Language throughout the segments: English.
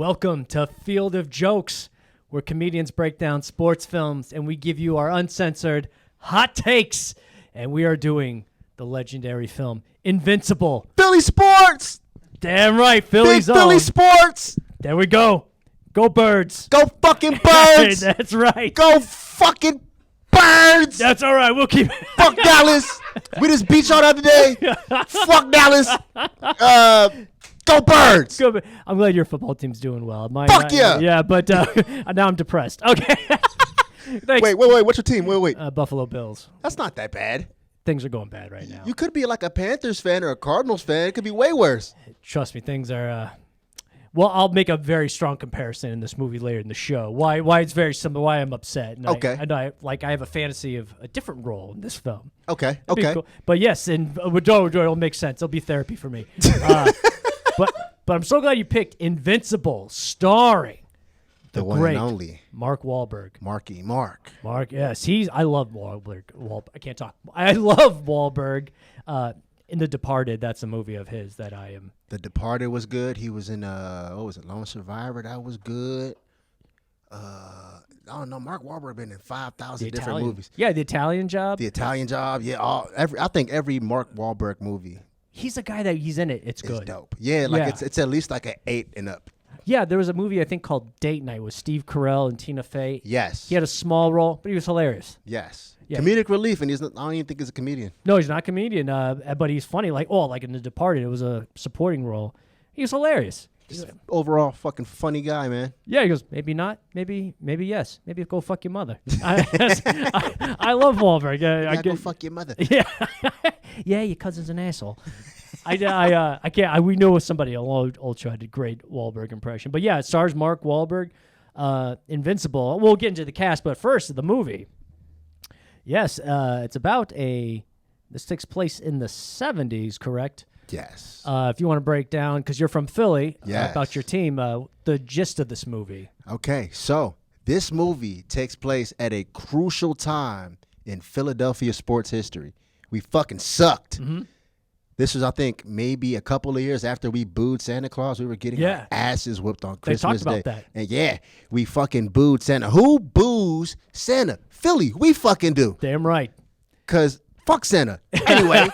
Welcome to Field of Jokes, where comedians break down sports films and we give you our uncensored hot takes. And we are doing the legendary film Invincible. Philly sports! Damn right, Philly's Big Philly own. sports! There we go. Go Birds. Go fucking Birds! That's right. Go fucking Birds! That's all right. We'll keep it. Fuck Dallas! We just beat y'all the other day. Fuck Dallas! Go Birds! Go, I'm glad your football team's doing well. Fuck yeah! Yeah, but now I'm depressed. Okay. Thanks. Wait. What's your team? Wait. Buffalo Bills. That's not that bad. Things are going bad right now. You could be like a Panthers fan or a Cardinals fan. It could be way worse. Trust me, things are. Well, I'll make a very strong comparison in this movie later in the show. Why it's very similar. Why I'm upset. And okay. I have a fantasy of a different role in this film. Okay. Cool. But yes, and it'll make sense. It'll be therapy for me. But I'm so glad you picked Invincible, starring the one great and only Mark Wahlberg. Mark, yes, I love Wahlberg. I can't talk. I love Wahlberg. In The Departed, that's a movie of his that I am. The Departed was good. He was in what was it, Lone Survivor? That was good. I don't know. Mark Wahlberg been in 5,000 different movies. Yeah, The Italian Job. The Italian Job. Yeah, I think every Mark Wahlberg movie. He's the guy that he's in it. It's good. It's dope. Yeah, it's at least like an 8 and up. Yeah, there was a movie I think called Date Night with Steve Carell and Tina Fey. Yes. He had a small role, but he was hilarious. Yes. Yeah. Comedic relief, and I don't even think he's a comedian. No, he's not a comedian, but he's funny. Like in The Departed, it was a supporting role. He was hilarious. He's an overall fucking funny guy, man. Yeah, he goes, maybe not, maybe yes, maybe go fuck your mother. I love Wahlberg. Go fuck your mother. Yeah, yeah, your cousin's an asshole. I can't. We know somebody old show did great Wahlberg impression, but yeah, it stars Mark Wahlberg, Invincible. We'll get into the cast, but first the movie. Yes, it's about this takes place in the 70s, correct? Yes. If you want to break down, because you're from Philly, yes. About your team, the gist of this movie. Okay, so this movie takes place at a crucial time in Philadelphia sports history. We fucking sucked. Mm-hmm. This was, I think, maybe a couple of years after we booed Santa Claus. We were getting our asses whooped on Christmas Day. They talked Day. about that. And yeah, we fucking booed Santa. Who boos Santa? Philly. We fucking do. Damn right. Because fuck Santa. Anyway,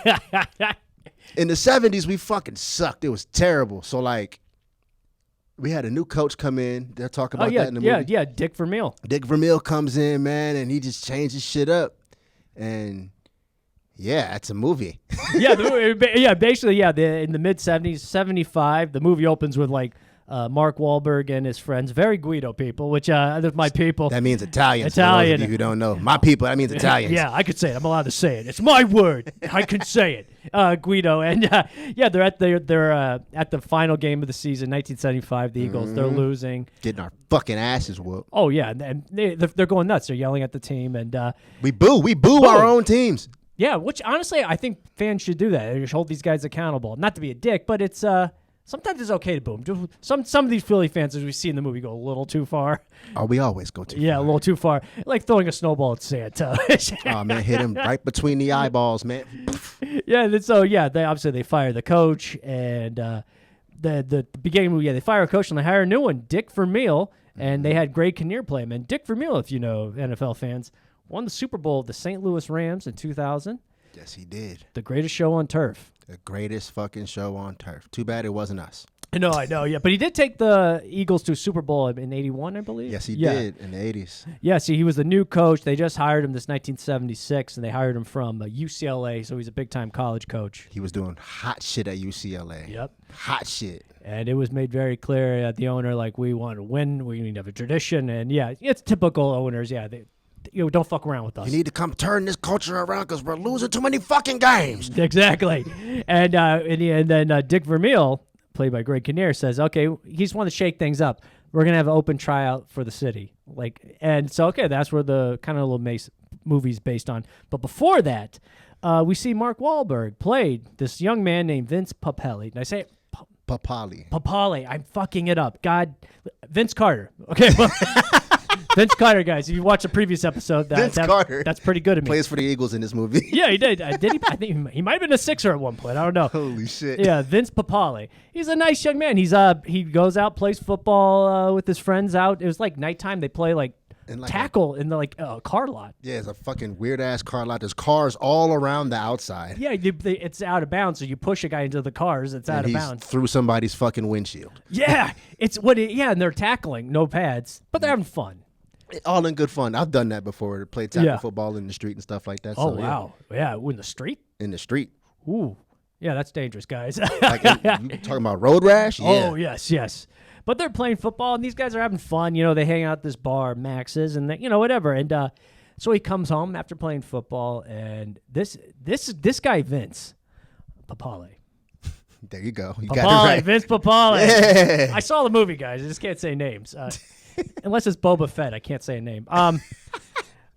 in the 70s, we fucking sucked. It was terrible. So, like, we had a new coach come in. They're talking about that in the movie. Yeah, Dick Vermeil. Dick Vermeil comes in, man, and he just changes shit up. And... yeah, it's a movie. Basically, in the mid-70s, 75, the movie opens with, like, Mark Wahlberg and his friends, very Guido people, which they're my people. That means Italians. Italian. For those of you who don't know. My people, that means Italians. Yeah, I could say it. I'm allowed to say it. It's my word. I can say it. Guido. And, they're at the final game of the season, 1975, the Eagles. They're losing. Getting our fucking asses whooped. Oh, yeah, and they're going nuts. They're yelling at the team. And we boo our own teams. Yeah, which honestly I think fans should do that. They should hold these guys accountable. Not to be a dick, but it's sometimes it's okay to boo them. Some of these Philly fans, as we see in the movie, go a little too far. Oh, we always go too far. Yeah, a little too far. Like throwing a snowball at Santa. Oh man, hit him right between the eyeballs, man. Yeah, so they fire the coach, and the beginning movie, they fire a coach and they hire a new one, Dick Vermeil, and they had Greg Kinnear play him. And Dick Vermeil, if you know NFL fans, won the Super Bowl of the St. Louis Rams in 2000. Yes, he did. The greatest show on turf. The greatest fucking show on turf. Too bad it wasn't us. I know, yeah. But he did take the Eagles to a Super Bowl in 81, I believe. Yes, he did, in the 80s. Yeah, see, he was the new coach. They just hired him this 1976, and they hired him from UCLA, so he's a big-time college coach. He was doing hot shit at UCLA. Yep. Hot shit. And it was made very clear at the owner, like, we want to win, we need to have a tradition, and yeah, it's typical owners, yeah, don't fuck around with us. You need to come turn this culture around because we're losing too many fucking games. Exactly. And then Dick Vermeil, played by Greg Kinnear, says, okay, he just want to shake things up. We're going to have an open tryout for the city. That's where the kind of little movie's based on. But before that, we see Mark Wahlberg played this young man named Vince Papale. Did I say it? Papale. I'm fucking it up. God, Vince Carter. Okay. Vince Carter, guys. If you watch the previous episode, Carter that's pretty good of me. plays for the Eagles in this movie. Yeah, he did. Did he? I think he might have been a Sixer at one point. I don't know. Holy shit. Yeah, Vince Papale. He's a nice young man. He goes out, plays football with his friends out. It was like nighttime. They play like tackle in the car lot. Yeah, it's a fucking weird ass car lot. There's cars all around the outside. Yeah, it's out of bounds. So you push a guy into the cars. It's out of bounds. Through somebody's fucking windshield. Yeah, and they're tackling, no pads, but they're having fun. All in good fun. I've done that before. Played tackle football in the street and stuff like that. Oh, so, wow. Yeah, in the street? In the street. Ooh. Yeah, that's dangerous, guys. You talking about road rash? Yeah. Oh, yes. But they're playing football, and these guys are having fun. You know, they hang out at this bar, Max's, and whatever. And so he comes home after playing football, and this guy, Vince Papale. There you go. You Papale, got it right. Vince Papale. Yeah. I saw the movie, guys. I just can't say names. Unless it's Boba Fett, I can't say a name.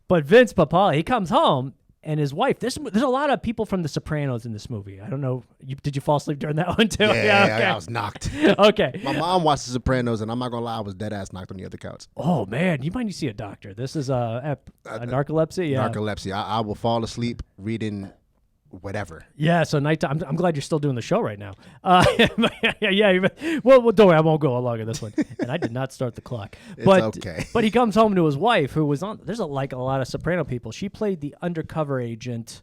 But Vince Papale, he comes home, and his wife. There's a lot of people from The Sopranos in this movie. I don't know. Did you fall asleep during that one too? Yeah, okay. I was knocked. Okay. My mom watched The Sopranos, and I'm not gonna lie, I was dead ass knocked on the other couch. Oh man, you might need to see a doctor. This is a narcolepsy. Yeah, narcolepsy. I will fall asleep reading whatever. Yeah, so nighttime. I'm glad you're still doing the show right now. Yeah. Well, don't worry, I won't go along in this one. And I did not start the clock. But, it's okay. But he comes home to his wife, who was on. There's a lot of Soprano people. She played the undercover agent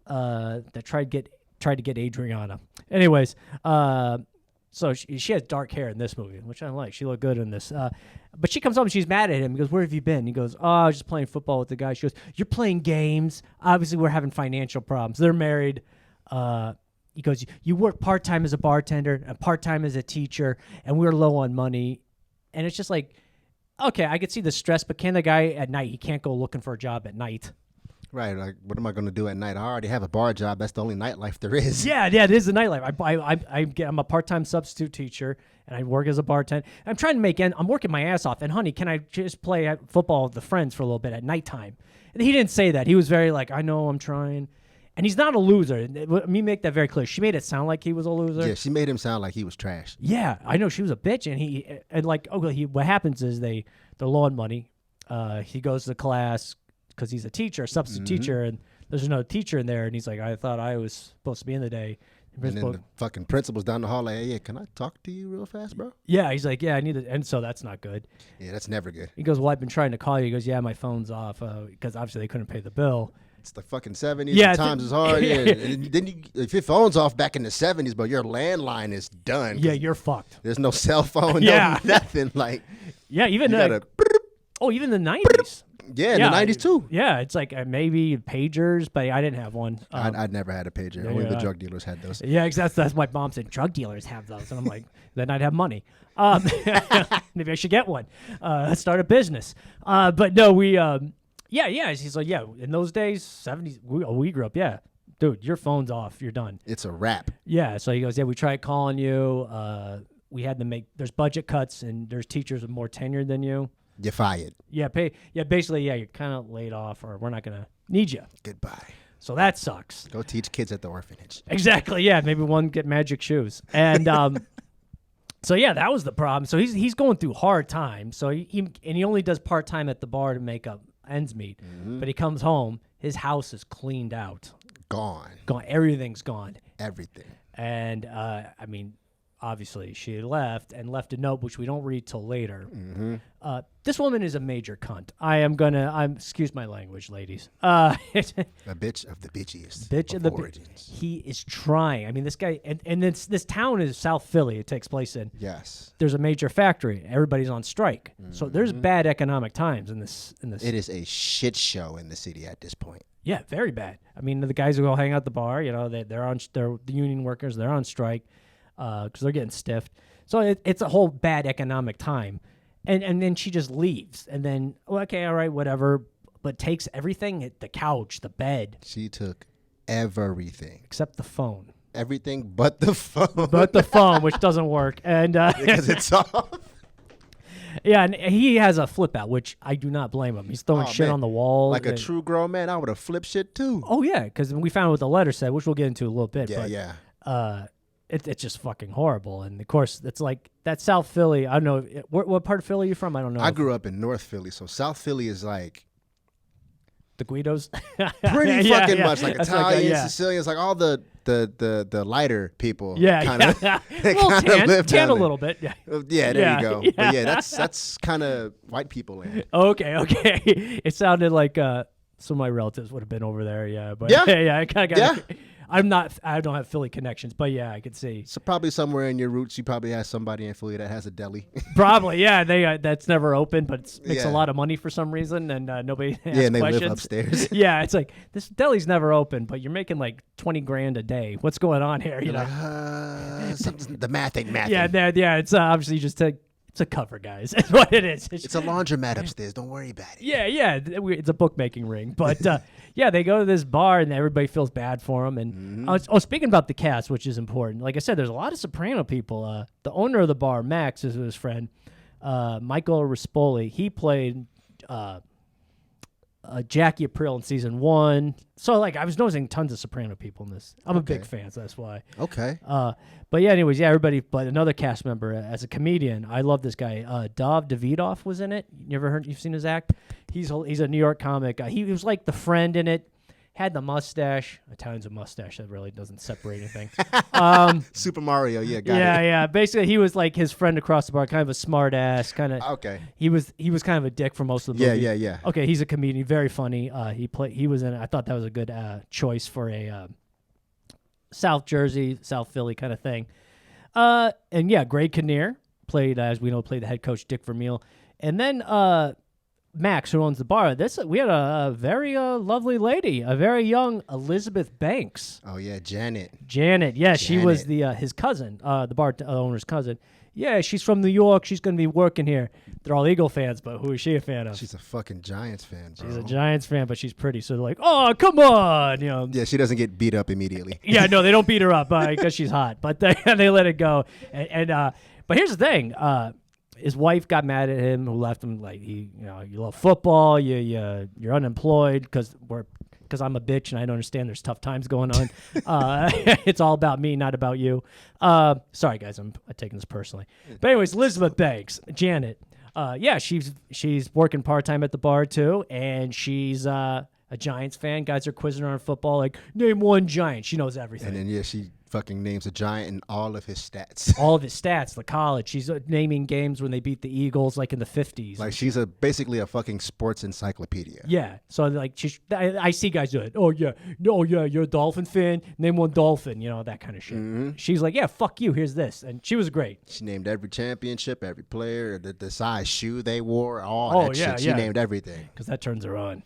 that tried to get Adriana. Anyways, so she has dark hair in this movie, which I like. She looked good in this. But she comes home and she's mad at him. He goes, "Where have you been?" He goes, "Oh, I was just playing football with the guy." She goes, "You're playing games. Obviously, we're having financial problems." They're married. He goes, "You work part-time as a bartender and part-time as a teacher, and we're low on money." And it's just like, okay, I could see the stress, but can the guy at night, he can't go looking for a job at night. Right, like what am I going to do at night? I already have a bar job. That's the only nightlife there is. Yeah, it is the nightlife. I'm a part-time substitute teacher, and I work as a bartender. I'm trying to I'm working my ass off. And honey, can I just play football with the friends for a little bit at nighttime? And he didn't say that. He was very like, I know, I'm trying. And he's not a loser. Let me make that very clear. She made it sound like he was a loser. Yeah, she made him sound like he was trash. Yeah, I know she was a bitch, what happens is they're low on money. He goes to class because he's a teacher, a substitute teacher, and there's no teacher in there. And he's like, I thought I was supposed to be in the day. And then the fucking principal's down the hall like, hey, can I talk to you real fast, bro? Yeah, he's like, yeah, I need it. And so that's not good. Yeah, that's never good. He goes, well, I've been trying to call you. He goes, yeah, my phone's off because obviously they couldn't pay the bill. It's the fucking 70s. Yeah, times is hard. Yeah. And then if your phone's off back in the 70s, but your landline is done. Yeah, you're fucked. There's no cell phone, no nothing. Like, yeah, even even the 90s. Yeah, in the 90s too. Yeah, it's like maybe pagers, but I didn't have one. I'd never had a pager. Only the drug dealers had those. Yeah, exactly. That's my mom said. Drug dealers have those, and I'm like, then I'd have money. Maybe I should get one. Let's start a business. But no, we. Yeah. He's like, yeah. In those days, 70s, we grew up. Yeah, dude, your phone's off. You're done. It's a wrap. Yeah. So he goes, yeah, we tried calling you. We had to there's budget cuts, and there's teachers with more tenure than you. You're fired. Yeah, basically, you're kind of laid off, or we're not going to need you. Goodbye. So that sucks. Go teach kids at the orphanage. Exactly, yeah. Maybe one get magic shoes. And so, yeah, that was the problem. So he's going through hard times. So he only does part-time at the bar to make up ends meet. Mm-hmm. But he comes home, his house is cleaned out. Gone. Everything's gone. Everything. And, obviously, she left a note, which we don't read till later. Mm-hmm. This woman is a major cunt. Excuse my language, ladies. A bitch of the bitchiest. Bitch of the origins. He is trying. I mean, this guy, and this town is South Philly. It takes place in. Yes. There's a major factory. Everybody's on strike. Mm-hmm. So there's bad economic times in this. It is a shit show in the city at this point. Yeah, very bad. I mean, the guys who go hang out at the bar, they're the union workers. They're on strike. Because they're getting stiffed. So it's a whole bad economic time. And then she just leaves. And then, okay, all right, whatever. But takes everything, the couch, the bed. She took everything. Except the phone. Everything but the phone. But the phone, which doesn't work. And because it's off. Yeah, and he has a flip out, which I do not blame him. He's throwing shit on the wall. Like a true grown man, I would have flipped shit too. Oh, yeah, because we found out what the letter said, which we'll get into a little bit. Yeah, but, it's just fucking horrible. And of course, it's like that South Philly. I don't know what part of Philly are you from. I don't know. I grew up in North Philly, so South Philly is like the Guidos. pretty fucking much like That's Italians, Sicilians, like all the lighter people. Yeah, kind of. They well, kind of live tan down a little bit. Yeah, yeah, there you go. Yeah. But yeah, that's kind of white people land. Okay. It sounded like some of my relatives would have been over there. Yeah, but Yeah. yeah. I kind of got. Yeah. I don't have Philly connections, but yeah, I could see. So probably somewhere in your roots, you probably have somebody in Philly that has a deli. Probably, yeah. They that's never open, but it makes a Yeah. lot of money for some reason, and nobody asks Yeah, and they questions. live upstairs. Yeah, it's like this deli's never open, but you're making like $20,000 a day. What's going on here? You You're know, like, the math ain't math. yeah. It's obviously just it's a cover, guys. That's what it is. It's a laundromat upstairs. Don't worry about it. Yeah. It's a bookmaking ring, but yeah, they go to this bar and everybody feels bad for them. And speaking about the cast, which is important, like I said, there's a lot of Soprano people. The owner of the bar, Max, is his friend, Michael Rispoli. He played Jackie Aprile in season 1. So like I was noticing tons of Soprano people in this. I'm a big fan, so that's why. Okay. But yeah, anyways, yeah, everybody. But another cast member as a comedian, I love this guy. Dov Davidoff was in it. You've seen his act? He's a New York comic. He was like the friend in it. Had the mustache. Italians a mustache that really doesn't separate anything. Super Mario. Yeah. Got it. Yeah. Basically, he was like his friend across the bar, kind of a smart ass, kind of. Okay. He was kind of a dick for most of the movie. Yeah. Okay, he's a comedian, very funny. He was in it. I thought that was a good choice for a South Jersey, South Philly kind of thing. And yeah, Greg Kinnear played, as we know, played the head coach Dick Vermeil, and then Max, who owns the bar. We had a very lovely lady, a very young Elizabeth Banks. Oh yeah, Janet. Yeah, she was his cousin, the bar owner's cousin. Yeah, she's from New York. She's going to be working here. They're all Eagle fans, but who is she a fan of? She's a fucking Giants fan, bro. She's a Giants fan, but she's pretty. So they're like, oh, come on. You know. Yeah, she doesn't get beat up immediately. Yeah, no, they don't beat her up because she's hot, but they let it go. But here's the thing. His wife got mad at him, who left him like, you love football, you're unemployed because I'm a bitch and I don't understand there's tough times going on. It's all about me, not about you. Sorry, guys, I'm taking this personally. But anyways, Elizabeth Banks, Janet. Yeah, she's working part-time at the bar too, and she's a Giants fan. Guys are quizzing her on football, like, name one Giant. She knows everything. And then, she fucking names a Giant and all of his stats. All of his stats, the college. She's naming games when they beat the Eagles, like in the 50s. Like, she's basically a fucking sports encyclopedia. Yeah. So, like, I see guys do it. Oh, yeah, you're a Dolphin fan. Name one Dolphin, that kind of shit. Mm-hmm. She's like, yeah, fuck you. Here's this. And she was great. She named every championship, every player, the size shoe they wore, all that shit. She named everything. Because that turns her on.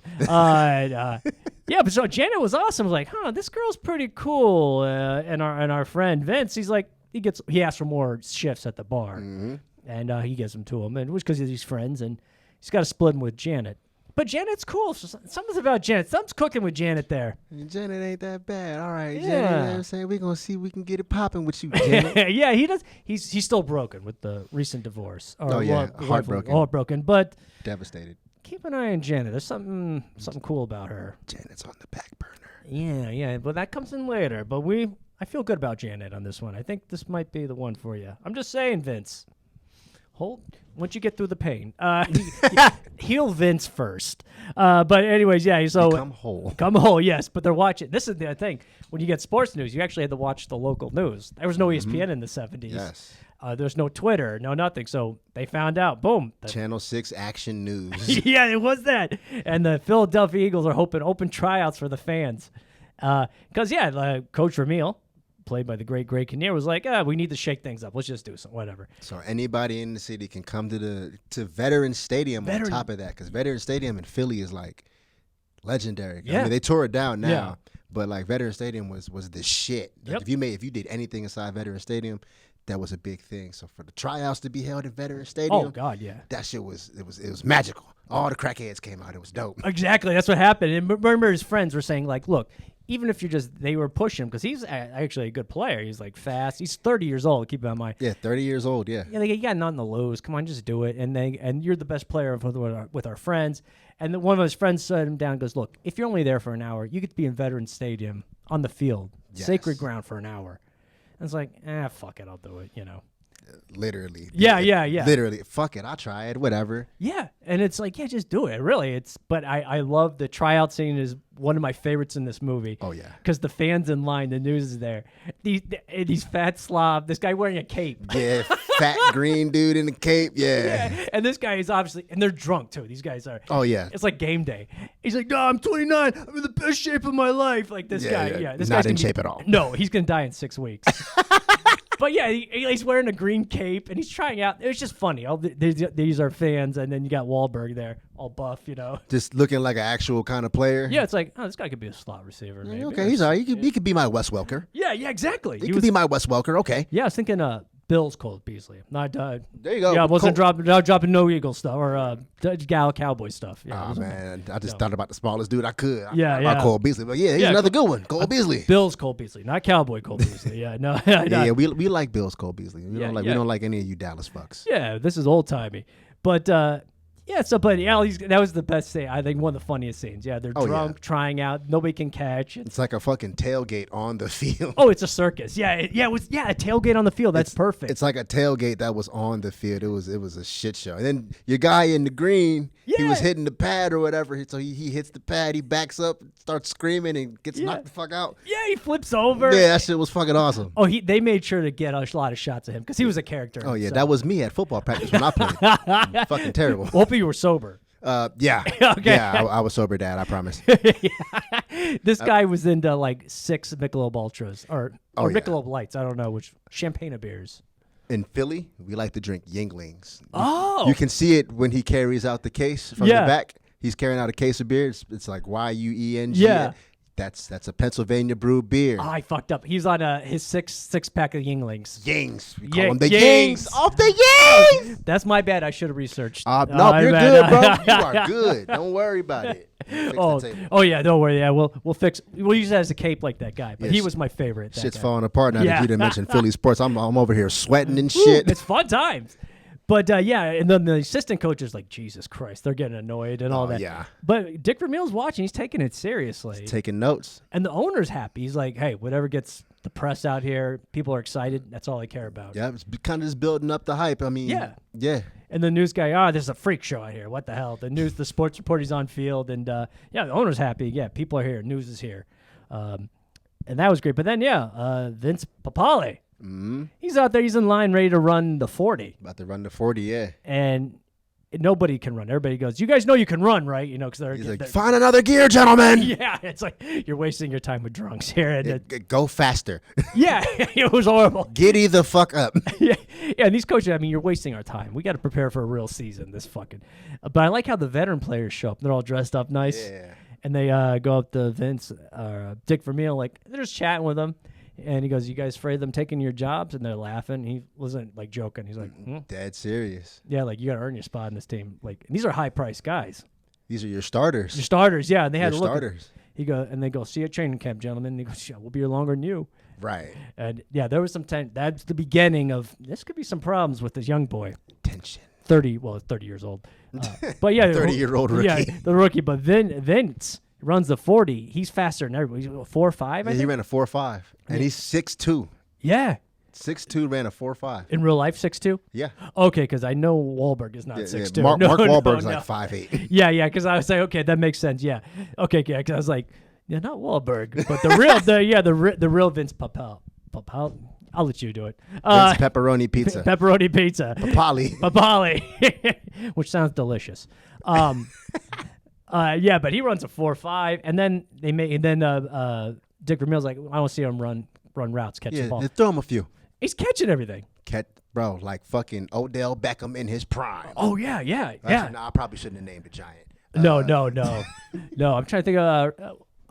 Yeah, but so Janet was awesome. I was like, this girl's pretty cool. And our friend Vince, he's like, he asked for more shifts at the bar, and he gives them to him, and it was because he's friends, and he's got to split them with Janet. But Janet's cool. So something's about Janet. Something's cooking with Janet there. Janet ain't that bad. All right, yeah. Janet. You know what I'm saying? We're gonna see if we can get it popping with you, Janet. Yeah, he does. He's still broken with the recent divorce. Heartbroken, but devastated. Keep an eye on Janet. There's something cool about her. Janet's on the back burner. Yeah, but that comes in later. But I feel good about Janet on this one. I think this might be the one for you. I'm just saying, Vince. Once you get through the pain, heal Vince first. But anyways, yeah. So come whole, yes. But they're watching. This is the thing. When you get sports news, you actually had to watch the local news. There was no ESPN in the 70s. Yes. There's no Twitter, no nothing. So they found out. Boom. Channel 6 Action News. Yeah, it was that. And the Philadelphia Eagles are hoping open tryouts for the fans. Because Coach Vermeil, played by the great Greg Kinnear, was like, we need to shake things up. Let's just do something, whatever. So anybody in the city can come to Veterans Stadium on top of that, because Veterans Stadium in Philly is like legendary. Yeah. I mean, they tore it down now, yeah. But like Veterans Stadium was the shit. Like, yep. if you did anything inside Veterans Stadium, that was a big thing. So for the tryouts to be held at Veterans Stadium, oh god, yeah, that shit was magical. All the crackheads came out. It was dope. Exactly, that's what happened. And remember, his friends were saying like, look, even if they were pushing him, because he's actually a good player. He's like fast. He's 30 years old. Keep that in mind. Yeah, 30 years old. Yeah. Yeah, you got nothing to lose. Come on, just do it. And you're the best player with our friends. And then one of his friends set him down and goes, look, if you're only there for an hour, you get to be in Veterans Stadium on the field, sacred ground for an hour. And it's like, fuck it, I'll do it, Literally. Yeah. Literally. Fuck it. I'll try it. Whatever. Yeah. And it's like, just do it. Really. But I love the tryout scene is one of my favorites in this movie. Oh, yeah. Because the fans in line, the news is there. These fat slob, this guy wearing a cape. Yeah. Fat green dude in a cape. Yeah. And this guy is obviously, and they're drunk too. These guys are. Oh, yeah. It's like game day. He's like, no, I'm 29. I'm in the best shape of my life. Like this guy. Yeah. This Not guy's in shape at all. No, he's going to die in 6 weeks. But yeah, he's wearing a green cape and he's trying out. It was just funny. These are fans, and then you got Wahlberg there, all buff, Just looking like an actual kind of player. Yeah, it's like, this guy could be a slot receiver. Maybe. Okay, he's all right. He could be my Wes Welker. Yeah, exactly. He could be my Wes Welker. Okay. Yeah, I was thinking Bills Cole Beasley. Not there you go. Yeah, I wasn't dropping no Eagle stuff or Cowboy stuff. Yeah, man, I just thought about the smallest dude I could. Yeah. Cole Beasley, but he's another good one. Cole Beasley. Bills Cole Beasley, not Cowboy Cole Beasley. Yeah, no. Yeah, we like Bills Cole Beasley. We don't like any of you Dallas fucks. Yeah, this is old timey, but. That was the best scene. I think one of the funniest scenes. Yeah, they're drunk, trying out. Nobody can catch. It's like a fucking tailgate on the field. Oh, it's a circus. Yeah, it was. Yeah, a tailgate on the field. That's perfect. It's like a tailgate that was on the field. It was a shit show. And then your guy in the green, he was hitting the pad or whatever. So he hits the pad. He backs up, starts screaming, and gets knocked the fuck out. Yeah, he flips over. Yeah, that shit was fucking awesome. Oh, they made sure to get a lot of shots of him because he was a character. Oh yeah, that was me at football practice when I played. Fucking terrible. Hope you were sober. Yeah. Okay. Yeah, I was sober, Dad. I promise. This guy was into like 6 Michelob Ultras or Michelob Lights. I don't know which champagne beers. In Philly, we like to drink Yinglings. Oh. You can see it when he carries out the case from the back. He's carrying out a case of beer. It's like Yung. Yeah. That's a Pennsylvania brewed beer. Oh, I fucked up. He's on his six pack of Yinglings. Yings. We call them the Yings. Off the Yings. That's my bad. I should have researched. No, you're good, bro. You are good. Don't worry about it. Oh yeah, don't worry. Yeah, we'll fix. We'll use that as a cape like that guy. But he was my favorite. Shit's falling apart now that you didn't mention Philly sports. I'm over here sweating and shit. It's fun times. But and then the assistant coach is like, Jesus Christ, they're getting annoyed and all that. Yeah. But Dick Vermeil's watching; he's taking it seriously. He's taking notes. And the owner's happy. He's like, hey, whatever gets the press out here, people are excited. That's all I care about. Yeah, it's kind of just building up the hype. I mean, yeah. And the news guy, there's a freak show out here. What the hell? The sports reporter's on field, and the owner's happy. Yeah, people are here. News is here, and that was great. But then Vince Papale. Mm-hmm. He's out there. He's in line, ready to run the 40. About to run the 40, yeah. And nobody can run. Everybody goes, "You guys know you can run, right?" Because he's like, "Find another gear, gentlemen." Yeah, it's like you're wasting your time with drunks here. And go faster. Yeah, it was horrible. Giddy the fuck up. Yeah. And these coaches, I mean, you're wasting our time. We got to prepare for a real season. This fucking. But I like how the veteran players show up. They're all dressed up nice. Yeah. And they go up to Vince, Dick Vermeil, like they're just chatting with him. And he goes, "You guys afraid of them taking your jobs?" And they're laughing. He wasn't like joking. He's like, dead serious. Yeah, like you got to earn your spot in this team. Like, and these are high priced guys. These are your starters. Your starters, yeah. And they had your starters. They go, "See you at training camp, gentlemen." And he goes, "Yeah, we'll be here longer than you." Right. And there was some tension. That's the beginning of this. Could be some problems with this young boy. Tension. 30 years old. But yeah, 30-year-old rookie. Yeah, the rookie. But Vince runs the 40. He's faster than everybody. He's 4.5. I think he ran a 4.5, and he's 6'2". Yeah. 6'2", ran a 4.5. In real life, 6'2"? Yeah. Okay, because I know Wahlberg is not 6'2". Yeah. Mark Wahlberg's like 5'8". Yeah, because I was like, okay, that makes sense. Yeah. Okay, yeah, because I was like, yeah, not Wahlberg, but the real Vince Papale. I'll let you do it. Vince Pepperoni Pizza. Pepperoni Pizza. Papale, which sounds delicious. Yeah, but he runs a 4.5, and then Dick Vermeil's like, I want to see him run routes, catch the ball. Yeah, throw him a few. He's catching everything. Bro, like fucking Odell Beckham in his prime. Oh yeah. Actually, no, I probably shouldn't have named the Giant. No. No, I'm trying to think of.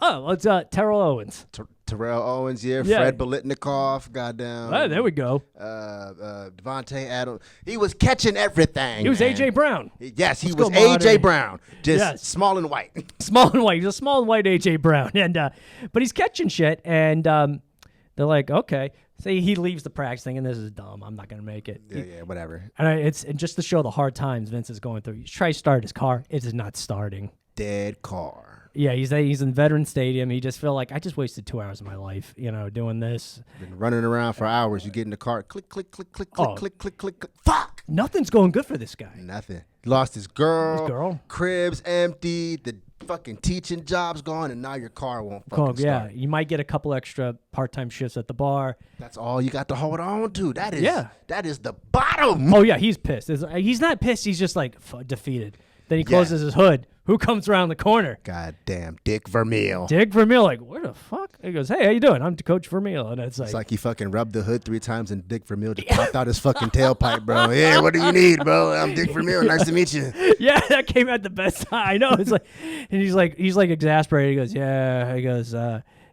It's Terrell Owens. Terrell Owens, yeah. Fred Biletnikoff, goddamn. Oh, there we go. Devontae Adams. He was catching everything. He was A.J. Brown. Yes, he was A.J. Brown. Just small and white. Small and white. He's a small and white A.J. Brown. And but he's catching shit. And they're like, okay. So he leaves the practice thinking, this is dumb. I'm not going to make it. Yeah, whatever. And just to show the hard times Vince is going through. He tries to start his car. It is not starting. Dead car. Yeah, he's in Veteran Stadium. He just felt like I just wasted 2 hours of my life, doing this. Been running around for hours. You get in the car, click, click, click, click, click, click, click, click, click. Fuck! Nothing's going good for this guy. Nothing. Lost his girl. Crib's empty. The fucking teaching job's gone, and now your car won't fucking start. You might get a couple extra part-time shifts at the bar. That's all you got to hold on to. That is the bottom. Oh, yeah, he's pissed. He's not pissed. He's just like defeated. Then he closes his hood. Who comes around the corner? Goddamn Dick Vermeil. Dick Vermeil, like, where the fuck? He goes, hey, how you doing? I'm Coach Vermeil. And it's like he fucking rubbed the hood 3 times and Dick Vermeil just popped out his fucking tailpipe, bro. Yeah, what do you need, bro? I'm Dick Vermeil. Nice to meet you. Yeah, that came at the best time. I know. It's like, and he's like exasperated. He goes, yeah.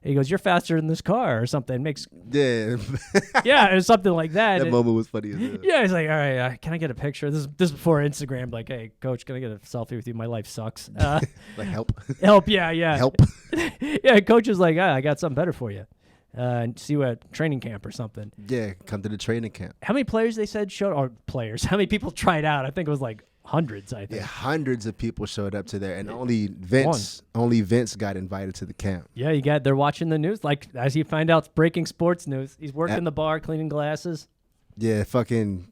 He goes, you're faster than this car or something. Yeah. Yeah, or something like that. That moment was funny as hell. Yeah, he's like, all right, can I get a picture? This is before Instagram. Like, hey, Coach, can I get a selfie with you? My life sucks. Like, help. Help, yeah. Help. Yeah, Coach is like, I got something better for you. And see you at training camp or something. Yeah, come to the training camp. How many players they said showed, or players? How many people tried out? I think it was like hundreds, I think. Yeah, hundreds of people showed up to there, and only Vince got invited to the camp. Yeah, they're watching the news. Like, as you find out, it's breaking sports news. He's working the bar, cleaning glasses. Yeah, fucking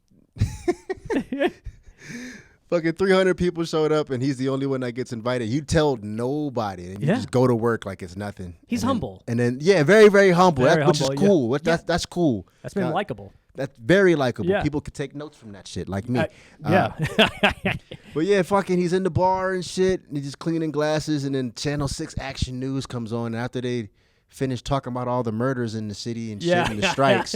300 people showed up, and he's the only one that gets invited. You tell nobody, and you just go to work like it's nothing. He's humble. And then, very, very humble, which is cool. Yeah. That's cool. That's been likable. That's very likable. Yeah. People could take notes from that shit, like me. Yeah. But yeah, fucking, he's in the bar and shit, and he's just cleaning glasses, and then Channel 6 Action News comes on after they finish talking about all the murders in the city and shit and the strikes.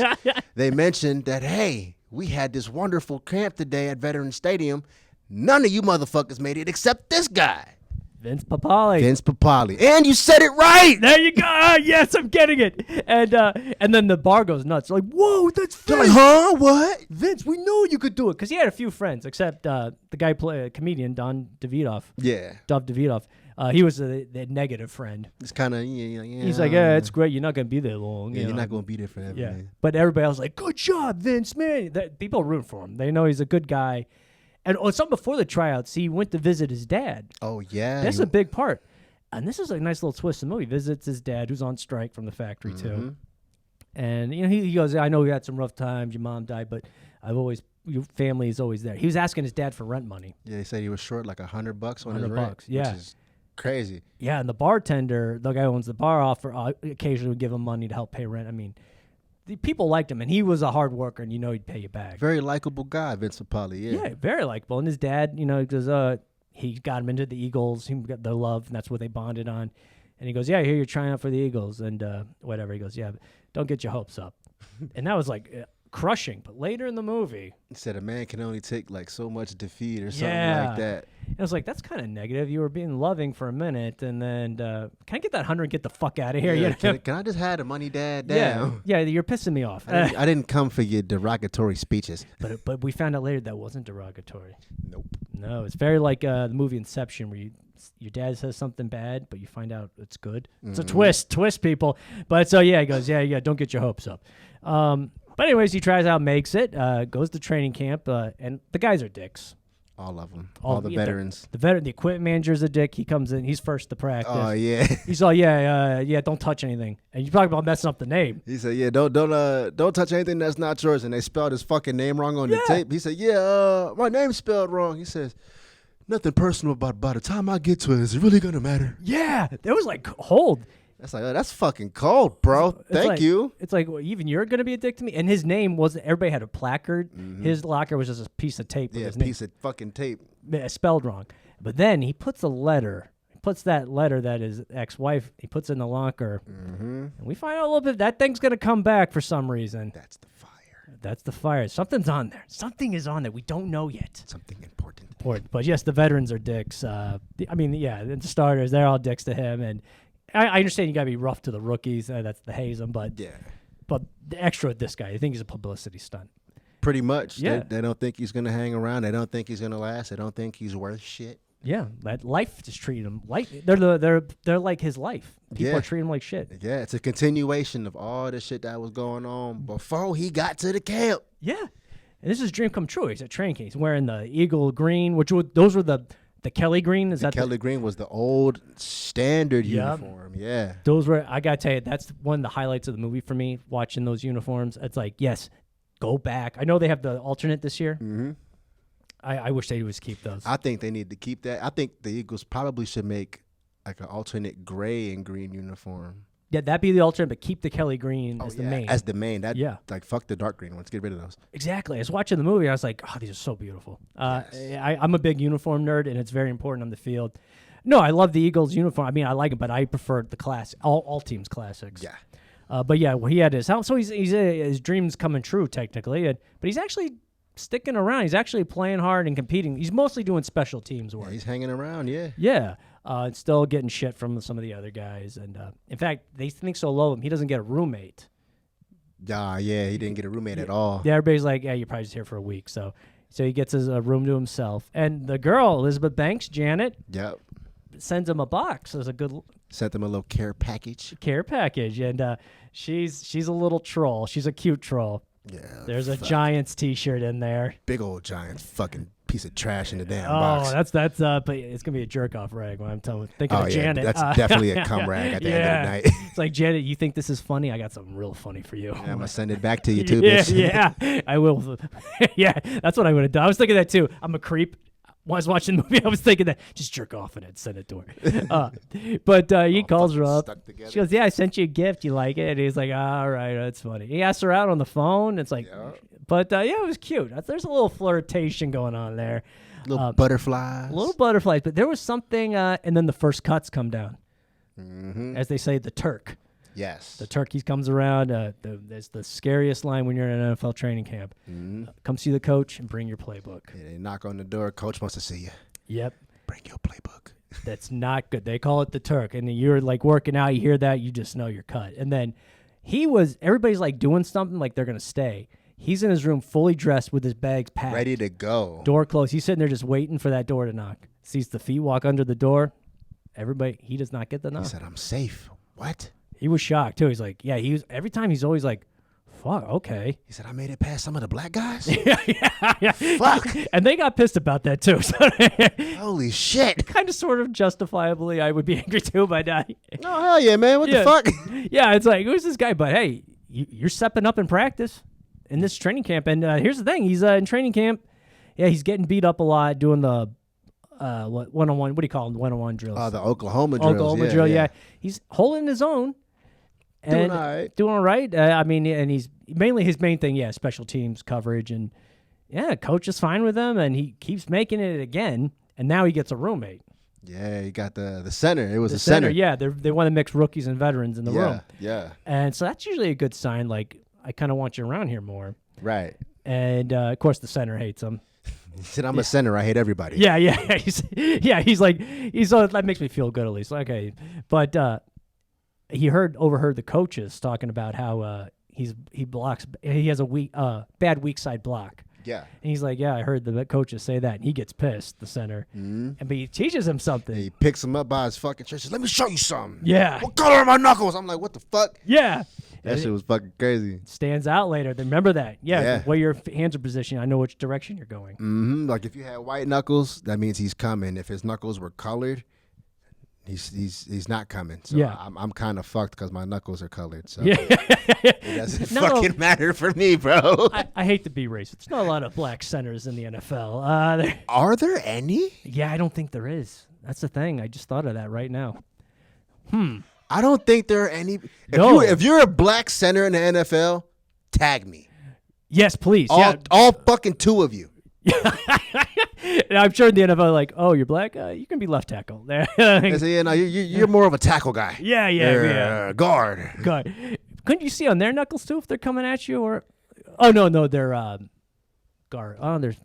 They mentioned that, hey, we had this wonderful camp today at Veteran Stadium. None of you motherfuckers made it except this guy. Vince Papale. And you said it right. There you go. Yes, I'm getting it. And then the bar goes nuts. They're like, whoa, that's Vince. They're like, huh? What? Vince, we knew you could do it. Because he had a few friends, except the guy, comedian, Dov Davidoff. He was the negative friend. It's kind of, He's like, yeah, it's great. You're not going to be there long. You're not going to be there forever. Yeah. Man. But everybody else was like, good job, Vince, man. People root for him. They know he's a good guy. And something before the tryouts, he went to visit his dad. Oh, yeah. That's a big part. And this is a nice little twist in the movie. He visits his dad, who's on strike from the factory, too. And, he goes, I know we had some rough times. Your mom died, but your family is always there. He was asking his dad for rent money. Yeah, he said he was short like $100 on his rent, which is crazy. Yeah, and the bartender, the guy who owns the bar, occasionally would give him money to help pay rent. I mean, the people liked him, and he was a hard worker, and he'd pay you back. Very likable guy, Vince Papale, Yeah, very likable. And his dad, because he got him into the Eagles. He got their love, and that's what they bonded on. And he goes, yeah, I hear you're trying out for the Eagles, and whatever. He goes, yeah, but don't get your hopes up. And that was like crushing. But later in the movie, he said a man can only take like so much defeat or something like that. And I was like, that's kind of negative. You were being loving for a minute, and then can I get that 100 and get the fuck out of here? Yeah, can I just have the money, Dad? Damn. Yeah, you're pissing me off. I didn't come for your derogatory speeches. But we found out later that wasn't derogatory. Nope. No, it's very like the movie Inception, where your dad says something bad, but you find out it's good. It's a twist, people. But so he goes, yeah, don't get your hopes up. But anyways, he tries out, makes it, goes to training camp, and the guys are dicks. All of them. All the veterans. The equipment manager's a dick. He comes in. He's first to practice. Oh, yeah. He's all, yeah, don't touch anything. And you talk about messing up the name. He said, yeah, don't touch anything that's not yours. And they spelled his fucking name wrong on the tape. He said, yeah, my name's spelled wrong. He says, nothing personal about by the time I get to it, is it really going to matter? Yeah. It was like, hold. That's like, that's fucking cold, bro. Thank you. It's like, well, even you're going to be a dick to me? And his name wasn't, everybody had a placard. His locker was just a piece of tape. Yeah, with his piece of fucking tape. Spelled wrong. But then he puts a letter. He puts that letter that his ex-wife, he puts in the locker. And we find out a little bit, that thing's going to come back for some reason. That's the fire. That's the fire. Something's on there. Something is on there. We don't know yet. Something important. But yes, the veterans are dicks. The starters, they're all dicks to him. And I understand you got to be rough to the rookies. That's the haze them. But the extra with this guy, I think he's a publicity stunt. Pretty much. Yeah. They don't think he's going to hang around. They don't think he's going to last. They don't think he's worth shit. Yeah, that life just treated him like they're like his life. People are treating him like shit. Yeah, it's a continuation of all the shit that was going on before he got to the camp. Yeah, and this is a dream come true. He's at training camp. He's wearing the eagle green, those were the the Kelly green. Is that Kelly green was the old standard uniform. Yeah. Those were, I got to tell you, that's one of the highlights of the movie for me, watching those uniforms. It's like, yes, go back. I know they have the alternate this year. Mm-hmm. I wish they would keep those. I think they need to keep that. I think the Eagles probably should make like an alternate gray and green uniform. Yeah, that'd be the alternate, but keep the Kelly green as the main. As the main. Yeah. Like, fuck the dark green ones. Get rid of those. Exactly. I was watching the movie. I was like, oh, these are so beautiful. I'm a big uniform nerd, and it's very important on the field. No, I love the Eagles uniform. I mean, I like it, but I prefer the all teams classics. Yeah. But yeah, he had his house. So his dream's coming true, technically. But he's actually sticking around. He's actually playing hard and competing. He's mostly doing special teams work. Yeah, he's hanging around, yeah. Yeah. Still getting shit from some of the other guys. And in fact, they think so low of him, he doesn't get a roommate. Yeah, he didn't get a roommate at all. Yeah, everybody's like, yeah, you're probably just here for a week. So he gets his room to himself. And the girl, Elizabeth Banks, Janet, Yep. sends him a box as a good Sent them a little care package. And she's a little troll. She's a cute troll. Yeah. There's a Giants T-shirt in there. Big old Giants fucking piece of trash in the damn Oh, box. that's but it's gonna be a jerk off rag when I'm thinking of Janet. That's definitely a cum rag at the end of the night. It's like, Janet, you think this is funny? I got something real funny for you. Yeah, I'm gonna send it back to you too, bitch. Yeah, I will. Yeah, that's what I would have done. I was thinking that too. I'm a creep. When I was watching the movie, I was thinking that just jerk off in it, send it to her. But he calls her up. She goes, "Yeah, I sent you a gift. You like it?" And he's like, "All right, that's funny." He asked her out on the phone. It's like, but yeah, it was cute. There's a little flirtation going on there. Little butterflies. Little butterflies, but there was something, and then the first cuts come down. Mm-hmm. As they say, the Turk. Yes. The turkey comes around. There's the scariest line when you're in an NFL training camp. Mm-hmm. Come see the coach and bring your playbook. Yeah, they knock on the door. Coach wants to see you. Yep. Bring your playbook. That's not good. They call it the Turk. And you're like working out. You hear that. You just know you're cut. And then everybody's like doing something like they're going to stay. He's in his room fully dressed with his bags packed. Ready to go. Door closed. He's sitting there just waiting for that door to knock. Sees the feet walk under the door. He does not get the knock. He said, I'm safe. What? He was shocked, too. He's like, yeah, every time he's always like, fuck, okay. He said, I made it past some of the black guys? yeah. Fuck. And they got pissed about that, too. So holy shit. Kind of sort of justifiably, I would be angry, too, but oh, hell yeah, man. What the fuck? Yeah, it's like, who's this guy? But, hey, you're stepping up in practice in this training camp. And here's the thing. He's in training camp. Yeah, he's getting beat up a lot doing the one-on-one. What do you call them? One-on-one drills. The Oklahoma drills. Oklahoma drill, yeah. He's holding his own. Doing all right. Doing all right. I mean, and he's mainly his main thing, special teams coverage. And, coach is fine with him, and he keeps making it again. And now he gets a roommate. Yeah, he got the center. It was the a center. Yeah, they want to mix rookies and veterans in the room. Yeah. And so that's usually a good sign, like, I kind of want you around here more. Right. And, of course, the center hates him. He said, I'm a center. I hate everybody. Yeah. He's like, that makes me feel good at least. Okay. But he overheard the coaches talking about how he has a bad weak side block. Yeah. And he's like, yeah, I heard the coaches say that. And he gets pissed, the center. Mm-hmm. But he teaches him something. He picks him up by his fucking chest. Says, let me show you something. Yeah. What color are my knuckles? I'm like, what the fuck? Yeah. That shit was fucking crazy. Stands out later. Remember that. Yeah. The way your hands are positioned, I know which direction you're going. Mm-hmm. Like if you had white knuckles, that means he's coming. If his knuckles were colored, he's not coming. So yeah. I'm kind of fucked because my knuckles are colored. So yeah. it doesn't fucking matter for me, bro. I hate to be racist. There's not a lot of black centers in the NFL. Are there any? Yeah, I don't think there is. That's the thing. I just thought of that right now. I don't think there are any. If you're a black center in the NFL, tag me. Yes, please. All fucking two of you. And I'm sure in the NFL, like, oh, you're black? You can be left tackle. They say, no, you're more of a tackle guy. Yeah. Guard. Couldn't you see on their knuckles, too, if they're coming at you? Or oh, no, they're guard. Oh, there's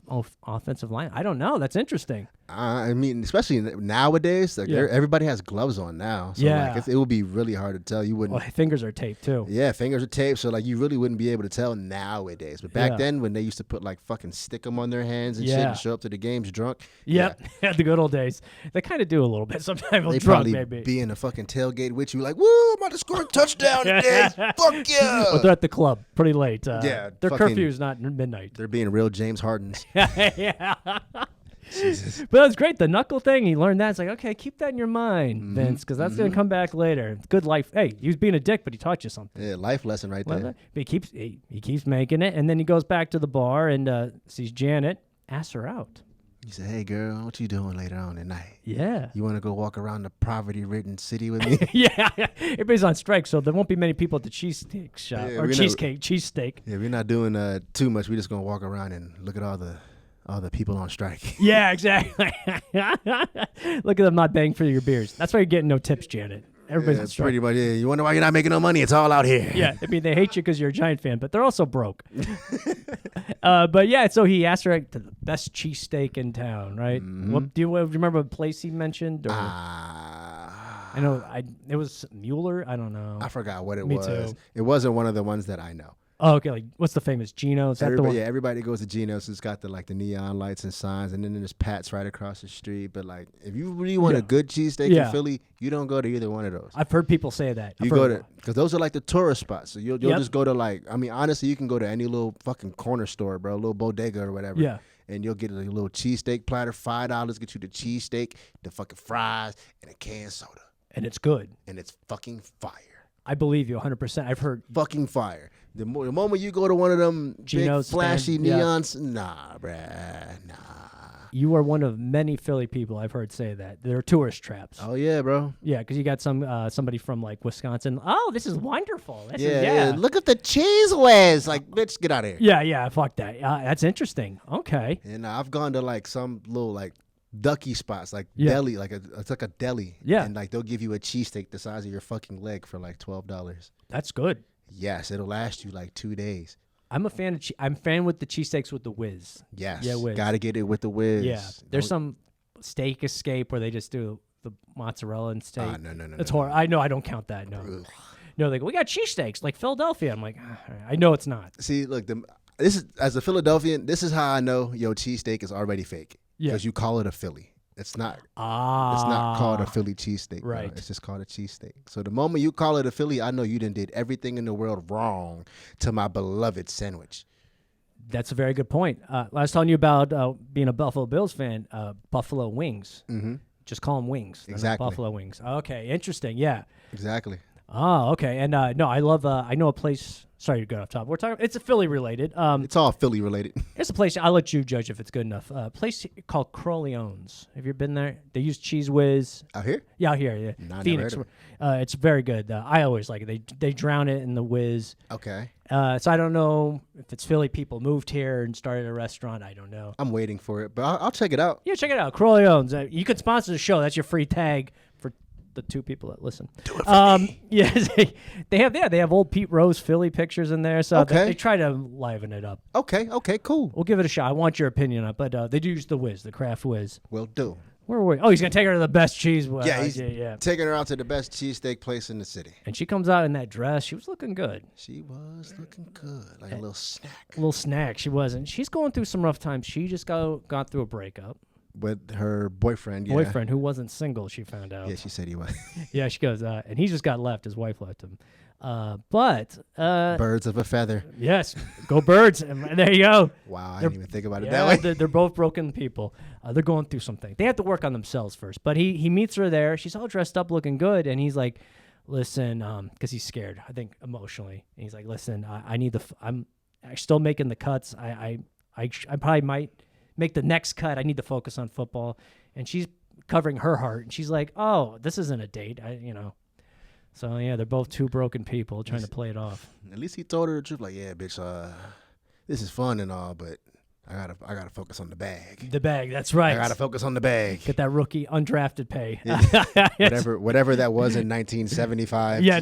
offensive line. I don't know. That's interesting. I mean, especially nowadays, like everybody has gloves on now. So like it would be really hard to tell. You wouldn't. Well, fingers are taped too. Yeah, fingers are taped, so like you really wouldn't be able to tell nowadays. But back then, when they used to put like fucking stick them on their hands and shit and show up to the games drunk. Yep, the good old days. They kind of do a little bit sometimes. They drunk, probably maybe be in a fucking tailgate with you, like, woo, I'm about to score a touchdown today. Fuck yeah. But they're at the club pretty late. Yeah, their curfew's not midnight. They're being real James Hardens. Yeah. Jesus. But that was great. The knuckle thing, he learned that. It's like, okay, keep that in your mind, Vince, because that's going to come back later. Good life. Hey, he was being a dick, but he taught you something. Yeah, life lesson right there. But he keeps making it, and then he goes back to the bar and sees Janet, asks her out. He said, hey, girl, what you doing later on tonight? Yeah. You want to go walk around the poverty-ridden city with me? Yeah. Everybody's on strike, so there won't be many people at the cheesesteak shop. Yeah, or cheesesteak. Yeah, we're not doing too much. We're just going to walk around and look at all the people on strike. Yeah, exactly. Look at them not paying for your beers. That's why you're getting no tips, Janet. Everybody's on strike. Pretty much, yeah. You wonder why you're not making no money? It's all out here. Yeah, I mean, they hate you because you're a Giant fan, but they're also broke. But yeah, so he asked her to the best cheesesteak in town, right? Do you remember a place he mentioned? Or? I know it was Mueller. I don't know. I forgot what it Me was. too. It wasn't one of the ones that I know. Oh, okay. Like, what's the famous Geno's? Everybody, yeah, everybody goes to Geno's. It's got the neon lights and signs, and then there's Pat's right across the street. But like, if you really want a good cheesesteak in Philly, you don't go to either one of those. I've heard people say that. You go to because those are like the tourist spots. So you'll just go to honestly, you can go to any little fucking corner store, bro, a little bodega or whatever. Yeah. And you'll get a little cheesesteak platter, $5, get you the cheesesteak, the fucking fries, and a canned soda. And it's good. And it's fucking fire. I believe you 100%. I've heard. Fucking fire. The moment you go to one of them Geno's big flashy stand, neons, nah, bruh, nah. You are one of many Philly people I've heard say that. They're tourist traps. Oh, yeah, bro. Yeah, because you got somebody from, like, Wisconsin. Oh, this is wonderful. Yeah. Look at the cheese whiz. Like, bitch, get out of here. Yeah, fuck that. That's interesting. Okay. And I've gone to, like, some little, like, ducky spots, like deli, it's like a deli. Yeah. And, like, they'll give you a cheesesteak the size of your fucking leg for, like, $12. That's good. Yes, it'll last you, like, 2 days. I'm a fan of I'm fan with the cheesesteaks with the whiz. Yes. Yeah, whiz. Gotta get it with the whiz. Yeah. There's some Steak Escape where they just do the mozzarella and steak. No. It's horrible. I know I don't count that. No. Ugh. No, they go, we got cheesesteaks like Philadelphia. I'm like, I know it's not. See, look, this is as a Philadelphian, this is how I know your cheesesteak is already fake. Yeah. Because you call it a Philly. It's not. It's not called a Philly cheesesteak. Right. Bro. It's just called a cheesesteak. So the moment you call it a Philly, I know you done did everything in the world wrong to my beloved sandwich. That's a very good point. I was telling you about being a Buffalo Bills fan. Buffalo wings. Mm-hmm. Just call them wings. They're not Exactly. Buffalo wings. Okay, interesting. Yeah. Exactly. Oh, okay. And no, I love. I know a place. Sorry to go off top. We're talking. It's a Philly related. It's all Philly related. It's a place. I'll let you judge if it's good enough. A place called Corleone's. Have you been there? They use Cheese Whiz. Out here? Yeah, out here. Yeah, Nah, Phoenix. never It's very good. I always like it. They drown it in the whiz. Okay. So I don't know if it's Philly people moved here and started a restaurant. I don't know. I'm waiting for it, but I'll check it out. Yeah, check it out. Corleone's. You could sponsor the show. That's your free tag for the 2 people that listen. Do it for me. Yes, they have old Pete Rose Philly pictures in there, so Okay. they try to liven it up. Okay, cool. We'll give it a shot. I want your opinion on it, but they do use the whiz, the Kraft whiz. Will do. Where were we? Oh, he's gonna take her to the best cheese. Yeah, he's yeah. taking her out to the best cheesesteak place in the city. And she comes out in that dress. She was looking good. She was looking good, like a little snack. A little snack. She wasn't. She's going through some rough times. She just got through a breakup. With her boyfriend, yeah. Boyfriend who wasn't single. She found out. Yeah, she said he was. Yeah, she goes, and he just got left. His wife left him. But Birds of a feather. yes, go birds. And there you go. Wow, I didn't even think about it Yeah, that way. they're both broken people. They're going through something. They have to work on themselves first. But he meets her there. She's all dressed up, looking good, and he's like, "Listen," because he's scared. I think emotionally. And he's like, "Listen, I need I'm still making the cuts. I probably might make the next cut. I need to focus on football." And she's covering her heart, and she's like, "Oh, this isn't a date, So yeah, they're both 2 broken people trying to play it off. At least he told her the truth. Like, yeah, bitch, this is fun and all, but I gotta focus on the bag. The bag, that's right. I gotta focus on the bag. Get that rookie undrafted pay. whatever that was in 1975. Yeah,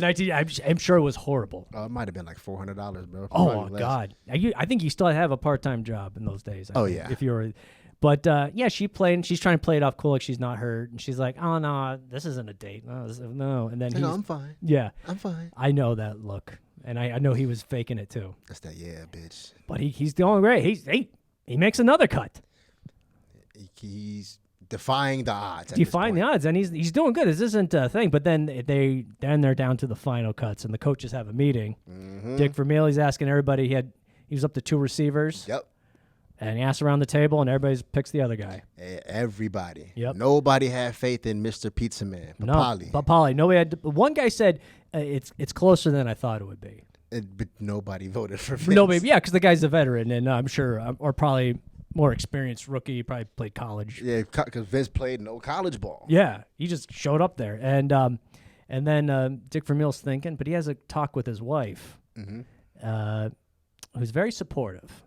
I'm sure it was horrible. It might have been like $400, bro. Oh Probably less. God, I think you still have a part-time job in those days. I think, yeah. if you're, but yeah, she played. And she's trying to play it off cool, like she's not hurt, and she's like, "Oh no, this isn't a date. No." And then No, I'm fine. Yeah, I'm fine. I know that look, and I know he was faking it too. That's that, yeah, bitch. But he's doing great. He makes another cut. He's defying the odds. Defying the odds, and he's doing good. This isn't a thing. But then they're down to the final cuts, and the coaches have a meeting. Mm-hmm. Dick Vermeil, he's asking everybody. He was up to 2 receivers. Yep. And he asks around the table, and everybody picks the other guy. Everybody. Yep. Nobody had faith in Mr. Pizza Man. Papale. No, Papale. Nobody had. One guy said it's closer than I thought it would be. But nobody voted for Vince. Nobody, yeah, because the guy's a veteran, and I'm sure, or probably more experienced rookie. He probably played college. Yeah, because Vince played no college ball. Yeah, he just showed up there, and then Dick Vermeil's thinking, but he has a talk with his wife, who's very supportive.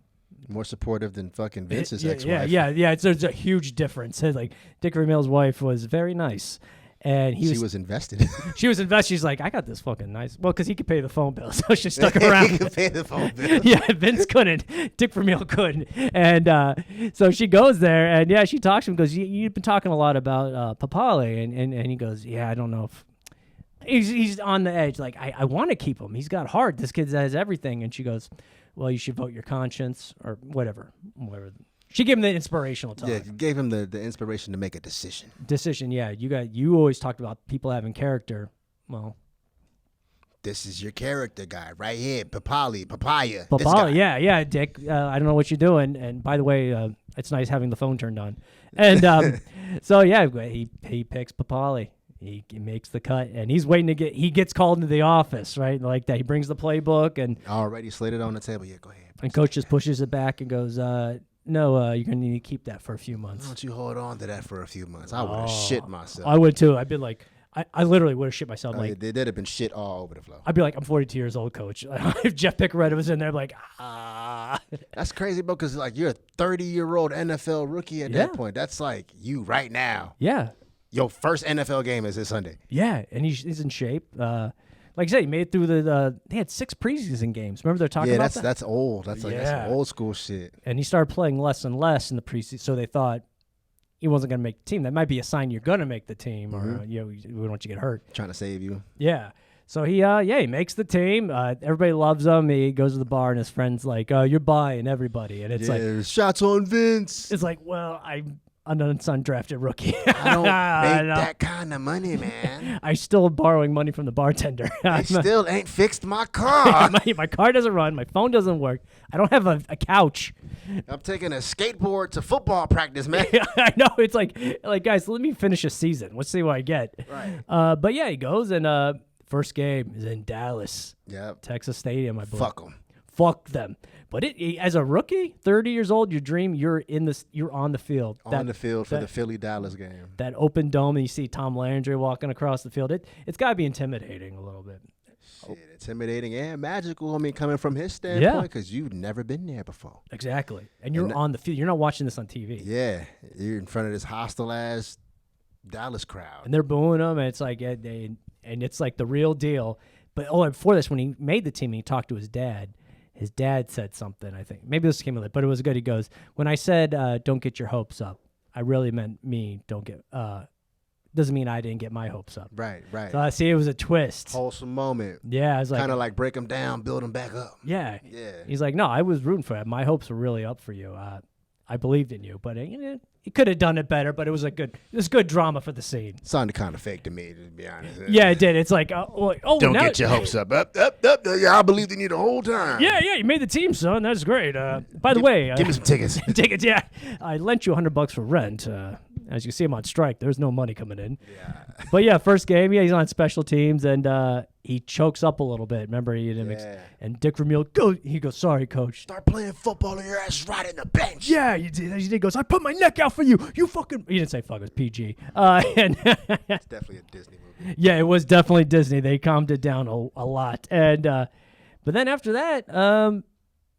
More supportive than fucking Vince's ex-wife. Yeah. There's a huge difference. Like Dick Vermeil's wife was very nice. And she was invested. She was invested. She's like, I got this fucking nice. Well, because he could pay the phone bill, so she stuck around. He could pay the phone bill. Yeah, Vince couldn't. Dick Vermeil couldn't. And so she goes there, and yeah, she talks to him. Goes, you've been talking a lot about Papale, and he goes, yeah, I don't know if he's on the edge. Like, I want to keep him. He's got heart. This kid has everything. And she goes, well, you should vote your conscience or whatever. She gave him the inspirational talk. Yeah, gave him the inspiration to make a decision. Yeah. You always talked about people having character. Well, this is your character guy right here, Papale. Yeah, Dick. I don't know what you're doing. And by the way, it's nice having the phone turned on. And so yeah, he picks Papale. He makes the cut, and he's waiting to he gets called into the office, right? Like that. He brings the playbook and already slated on the table. Yeah, go ahead. And coach just pushes it back and goes, no, you're going to need to keep that for a few months. Why don't you hold on to that for a few months? I would have shit myself. I would too. I'd been like, I literally would have shit myself. Like, they'd have been shit all over the floor. I'd be like, I'm 42 years old, coach. If Geof Piccarreta was in there, I'd be like, That's crazy, bro, because like you're a 30-year-old NFL rookie at that point. That's like you right now. Yeah. Your first NFL game is this Sunday. Yeah, and he's in shape. Like I said, he made it through they had 6 preseason games. Remember they're talking about that? Yeah, that's old. That's some old school shit. And he started playing less and less in the preseason, so they thought he wasn't going to make the team. That might be a sign you're going to make the team, or we don't want you to get hurt. Trying to save you. Yeah. So he makes the team. Everybody loves him. He goes to the bar, and his friend's like, you're buying everybody. And it's like, shots on Vince. It's like, well, I'm an undrafted rookie. I don't make that kind of money, man. I'm still borrowing money from the bartender. I still ain't fixed my car. my car doesn't run. My phone doesn't work. I don't have a couch. I'm taking a skateboard to football practice, man. I know. It's like guys, let me finish a season. Let's see what I get. Right. But yeah, he goes, and first game is in Dallas. Yep. Texas Stadium, I believe. Fuck them. Fuck them. But as a rookie, 30 years old, your dream, you're on the field. On the field for the Philly-Dallas game. That open dome, and you see Tom Landry walking across the field. It's got to be intimidating a little bit. Shit, intimidating and magical. I mean, coming from his standpoint, because you've never been there before. Exactly. And you're on the field. You're not watching this on TV. Yeah. You're in front of this hostile-ass Dallas crowd. And they're booing him, and it's like, and it's like the real deal. But before this, when he made the team, he talked to his dad. His dad said something, I think. Maybe this came late, but it was good. He goes, when I said don't get your hopes up, I really meant me don't get doesn't mean I didn't get my hopes up. Right. So I see it was a twist. Wholesome moment. Yeah, I was like, kind of like break them down, build them back up. Yeah. He's like, no, I was rooting for it. My hopes were really up for you. I believed in you, but he could have done it better. But it was good drama for the scene. Sounded kind of fake to me, to be honest. Yeah, it did. It's like, don't get your hopes up. Up. Yeah, I believed in you the whole time. Yeah, you made the team, son. That's great. By the way, give me some tickets. Tickets, yeah. I lent you $100 for rent. As you see him on strike, there's no money coming in. Yeah. But yeah, first game, he's on special teams, and he chokes up a little bit. Remember, he didn't and Dick Vermeil he goes, sorry, coach. Start playing football and your ass right in the bench. Yeah, you did. He goes, I put my neck out for you. You fucking. He didn't say fuck. It was PG. And it's definitely a Disney movie. Yeah, it was definitely Disney. They calmed it down a lot. And but then after that,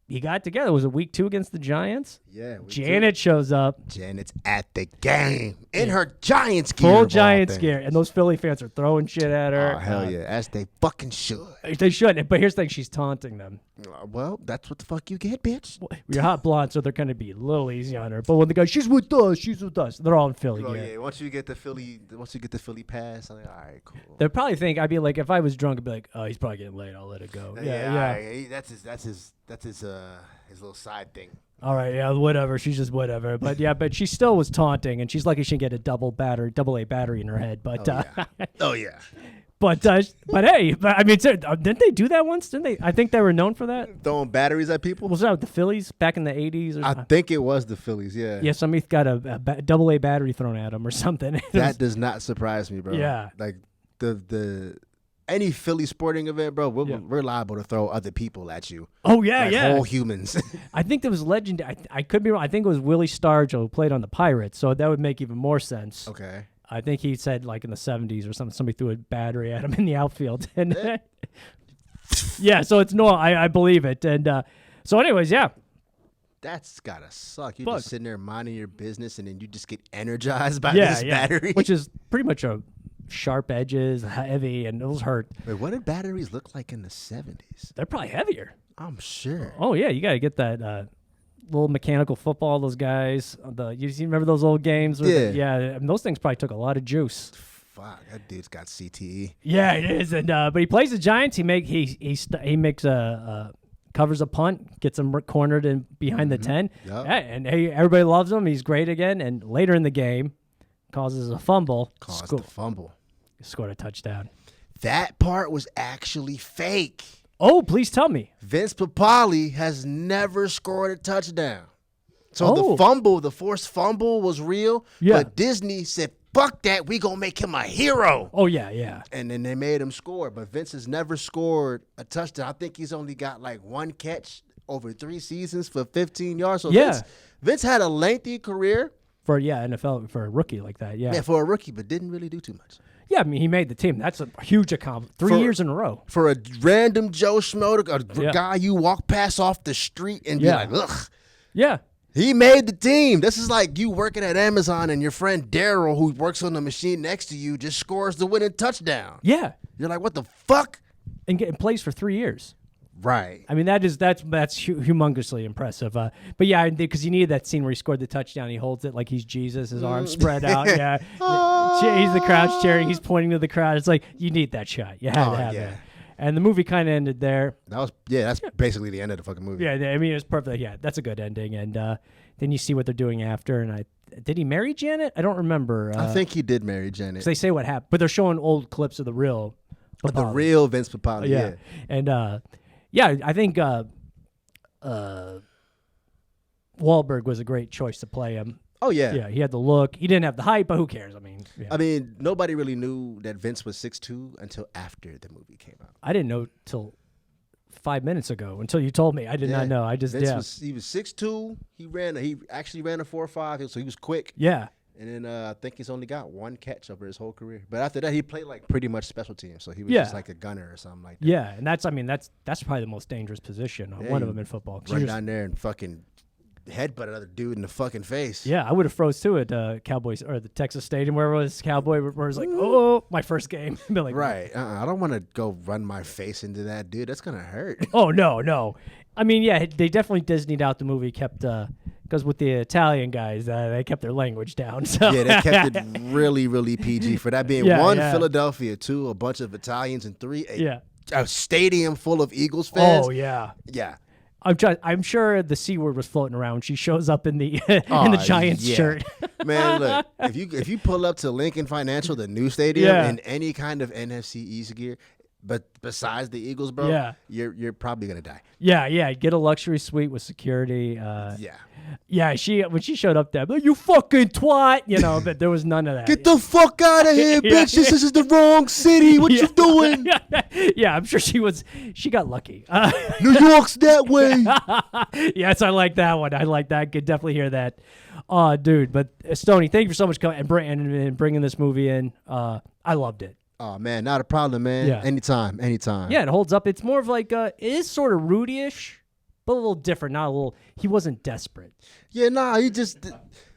he got together. Was it week 2 against the Giants? Yeah. Janet shows up. Janet's at the game in her Giants gear. Full Giants gear. And those Philly fans are throwing shit at her. Oh, hell yeah. As they fucking should. They should. But here's the thing. She's taunting them. Well, that's what the fuck you get, bitch. Well, you're hot blonde, so they're going to be a little easy on her. But when the guy, she's with us. They're all in Philly gear. Yeah. Once you get the Philly pass, I'm like, all right, cool. They'd probably think, I'd be like, if I was drunk, I'd be like, oh, he's probably getting late. I'll let it go. Yeah. Right. That's his little side thing. All right, yeah, whatever. She's just whatever. But yeah, but she still was taunting, and she's lucky she didn't get a double A battery in her head. But oh yeah. But hey, I mean, didn't they do that once? Didn't they? I think they were known for that. Throwing batteries at people? Was that with the Phillies back in the 80s? I think it was the Phillies, yeah. Yeah, somebody got a double A battery thrown at them or something. That does not surprise me, bro. Yeah. Like, the any Philly sporting event, bro, we're liable to throw other people at you. Oh, yeah, like whole humans. I think there was legend. I could be wrong. I think it was Willie Stargell who played on the Pirates, so that would make even more sense. Okay. I think he said like in the 70s or something, somebody threw a battery at him in the outfield. And yeah, so it's no, I believe it. And so anyways, yeah. That's gotta suck. You're just sitting there minding your business and then you just get energized by this battery. Which is pretty much a sharp edges, heavy, and it'll hurt. Wait, what did batteries look like in the 70s? They're probably heavier. I'm sure. Oh, yeah, you got to get that little mechanical football, those guys. You remember those old games? And those things probably took a lot of juice. Fuck, that dude's got CTE. Yeah, it is. And but he plays the Giants. He makes covers a punt, gets him cornered in behind the 10. Yep. Yeah, and everybody loves him. He's great again. And later in the game, causes a fumble. Scored a touchdown. That part was actually fake. Oh, please tell me. Vince Papale has never scored a touchdown. So the forced fumble was real, but Disney said, fuck that, we gonna make him a hero. Oh, yeah. And then they made him score, but Vince has never scored a touchdown. I think he's only got like one catch over 3 seasons for 15 yards. So Vince had a lengthy career. For NFL, for a rookie like that, Yeah, for a rookie, but didn't really do too much. Yeah, I mean, he made the team. That's a huge accomplishment. 3 years in a row. For a random Joe Schmo, a guy you walk past off the street and be like, ugh. Yeah. He made the team. This is like you working at Amazon and your friend Daryl, who works on the machine next to you, just scores the winning touchdown. Yeah. You're like, what the fuck? And plays for 3 years. Right. I mean, that's humongously impressive. But yeah, because you needed that scene where he scored the touchdown. He holds it like he's Jesus, his arms spread out. Yeah. He's the crouch cheering. He's pointing to the crowd. It's like, you need that shot. You had to have it. And the movie kind of ended there. That's basically the end of the fucking movie. Yeah, I mean, it was perfect. Yeah, that's a good ending. And then you see what they're doing after. And did he marry Janet? I don't remember. I think he did marry Janet. They say what happened, but they're showing old clips of the real Papale. The real Vince Papale, yeah. And I think Wahlberg was a great choice to play him. Oh, yeah. Yeah, he had the look. He didn't have the height, but who cares? I mean, nobody really knew that Vince was 6'2" until after the movie came out. I didn't know till 5 minutes ago, until you told me. I did not know. He was 6'2". He actually ran a 4.5, so he was quick. Yeah. And then I think he's only got one catch over his whole career. But after that, he played like pretty much special teams. So he was just like a gunner or something like that. Yeah, and that's probably the most dangerous position. One of them in football. Run down there and fucking headbutt another dude in the fucking face. Yeah, I would have froze too at Cowboys or the Texas Stadium where it was Cowboy, where it was like, oh, my first game. Like, right. I don't want to go run my face into that dude. That's gonna hurt. Oh no. I mean, yeah, they definitely Disneyed out the movie. Kept because with the Italian guys, they kept their language down. So yeah, they kept it really, really PG. For that being Philadelphia, 2, a bunch of Italians, and 3, a stadium full of Eagles fans. Oh yeah. I'm sure the C word was floating around when she shows up in the in the Giants shirt. Man, look, if you pull up to Lincoln Financial, the new stadium, in any kind of NFC East gear, but besides the Eagles, bro, you're probably gonna die. Yeah. Get a luxury suite with security. Yeah. When she showed up there, like, you fucking twat, but there was none of that. Get the fuck out of here, bitch! This is the wrong city. What you doing? Yeah, I'm sure she got lucky. New York's that way. Yes, I like that one. I like that. Could definitely hear that. Dude, but Stoney, thank you for so much coming and bringing this movie in. I loved it. Oh, man, not a problem, man. Yeah. Anytime. Yeah, it holds up. It's more of like, it is sort of Rudy-ish, but a little different. He wasn't desperate. Yeah, nah, he just...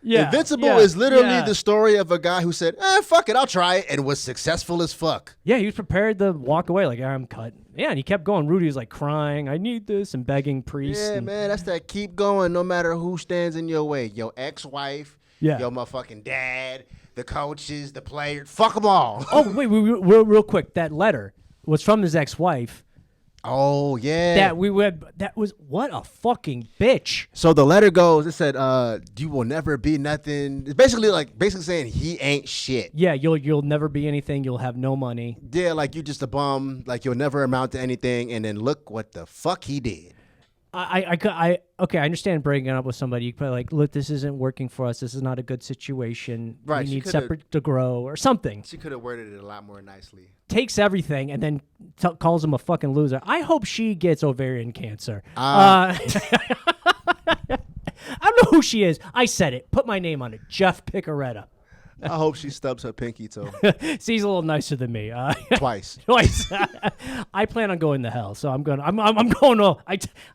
Invincible is literally the story of a guy who said, fuck it, I'll try it, and was successful as fuck. Yeah, he was prepared to walk away like, I'm cut. Yeah, and he kept going. Rudy was like crying, I need this, and begging priests. Yeah, man, that's that keep going no matter who stands in your way. Your ex-wife, your motherfucking dad, the coaches, the players, fuck them all. Oh, wait, real quick. That letter was from his ex-wife, Oh yeah. That was what a fucking bitch. So the letter goes. It said, "You will never be nothing." It's basically saying he ain't shit. Yeah, you'll never be anything. You'll have no money. Yeah, like you just a bum. Like you'll never amount to anything. And then look what the fuck he did. I understand breaking up with somebody. You could be like, look, this isn't working for us. This is not a good situation. Right, We need separate to grow or something. She could have worded it a lot more nicely. Takes everything and then calls him a fucking loser. I hope she gets ovarian cancer. I don't know who she is. I said it. Put my name on it. Geof Piccarreta. I hope she stubs her pinky toe. See, he's a little nicer than me. Twice. I plan on going to hell, so I'm going. I'm going to.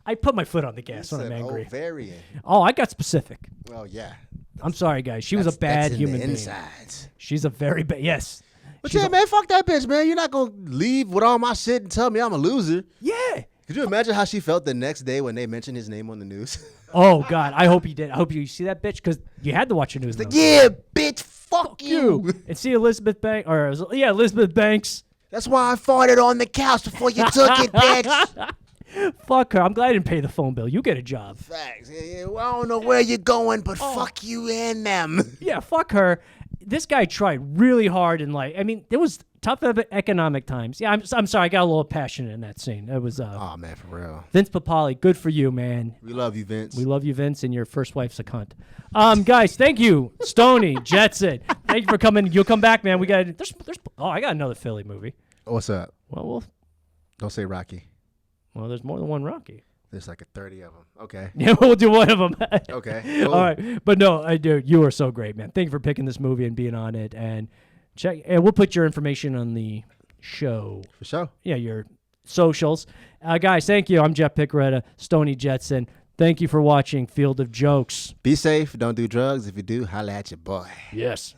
I put my foot on the gas when I'm angry. Ovarian. Oh, I got specific. Oh yeah. I'm sorry, guys. She was a bad human being. Insides. She's a very bad. Yes. But yeah, man, fuck that bitch, man. You're not gonna leave with all my shit and tell me I'm a loser. Yeah. Could you imagine how she felt the next day when they mentioned his name on the news? Oh God, I hope you did. I hope you see that bitch because you had to watch the news. Like, yeah, bitch, fuck you. And see Elizabeth Banks, Elizabeth Banks. That's why I farted on the couch before you took it, bitch. Fuck her. I'm glad I didn't pay the phone bill. You get a job. Facts. Yeah, well, I don't know where you're going, but fuck you and them. Yeah, fuck her. This guy tried really hard in there was tough economic times. Yeah, I'm sorry. I got a little passionate in that scene. It was. Oh man, for real. Vince Papale, good for you, man. We love you, Vince. We love you, Vince, and your first wife's a cunt. Guys, thank you, Stoney Jetson. Thank you for coming. You'll come back, man. We got. I got another Philly movie. What's up? Well, don't say Rocky. Well, there's more than one Rocky. There's like 30 of them. Okay. Yeah, we'll do one of them. Okay. Cool. All right. But no, dude, you are so great, man. Thank you for picking this movie and being on it. And we'll put your information on the show. For sure. Yeah, your socials. Guys, thank you. I'm Geof Piccarreta, Stoney Jetson. Thank you for watching Field of Jokes. Be safe. Don't do drugs. If you do, holla at your boy. Yes.